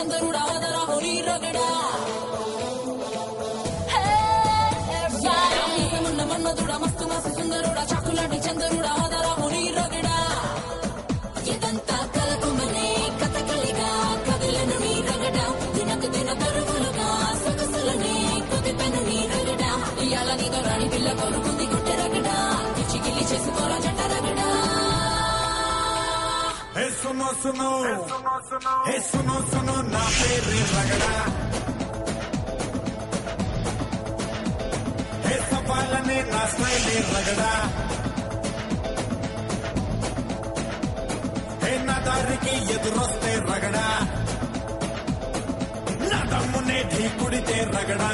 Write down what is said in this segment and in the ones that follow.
చంద్రుడా వదరా హోరీ రగడా మున్న మన్మధుడా మస్తు మస్తు సుందరుడా చాకులాంటి చంద్రుడా వదరా హోరీ రగడా ఇదంతా కలకుమనే కథకలిగా కదిలను నీ రగడా దినకు దిన పరుగులుగా సొగసులనే కొదిపెను నీ రగడా ఇయాల నీతో రాణి పిల్ల కొరుకుంది గుట్టె రగడా గిచ్చిగిల్లి చేసుకోరా జంట రగడా हे सुनो सुनो हे सुनो सुनो ना पेरे रगड़ा हे सवालने ना स्टाइले रगड़ा हे ना दारिकी ఎదురొస్తే రగడా నా దమ్మునే ఢీకుడితే రగడా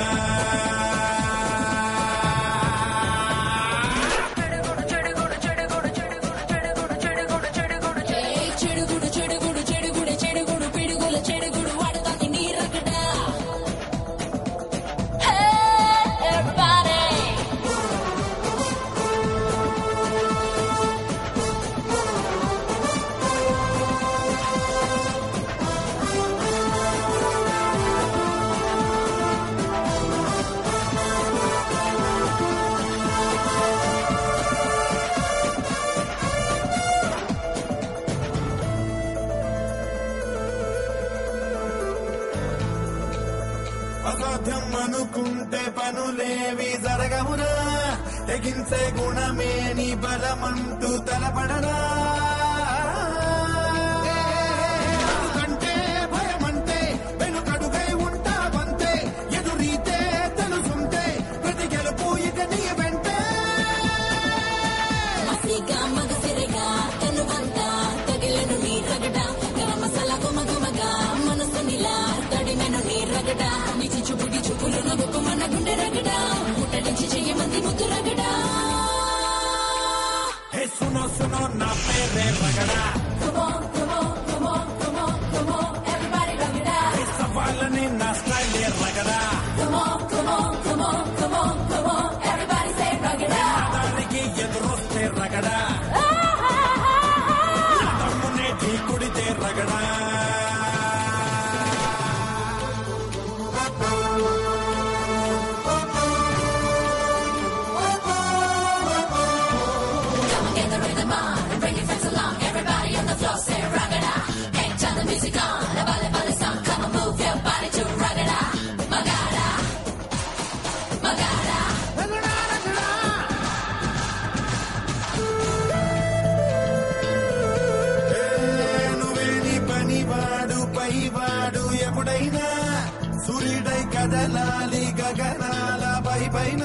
అసాధ్యం అనుకుంటే పనులేవి జరగవునా తెగించే గుణమే నీ బలమంటూ తలపడరా కంటే భయమంటే వెనుకడుగై ఉంటావంతే ఎదురీతే తెలుసుంటే ప్రతి గెలుపు ఇక నీ వెంటే మసిగా మగసిరగా కనువంతా తగిలను నీ రగడా గరం మసాలా గుమగుమగా మనసు నిలా తడిమెను నీ రగడా నిచి చూపుడి చూపులు నవ్వుకు మన గుండె రగడా ముట్టడించి చెయ్యమంది ముద్దు రగడా హే సునో సునో నా పేరే రగడా Come on, come on, come on, come on, come on, everybody ragada. హే సవాలనే నా స్టైలే రగడా Come on, come on, come on, come on, come on, everybody say ragada. దారికి ఎదురొస్తే రగడా నా దమ్మునే ఢీకుడితే రగడా Come on, get the rhythm on and bring your friends along. Everybody on the floor say ragada. Hey, turn the music on, a vale vale song. Come on, move your body to ragada. Magada, magada. నువ్వేని పనివాడు పైవాడు ఎప్పుడైనా సూర్యుడై కదలాలి గగనాల పైపైన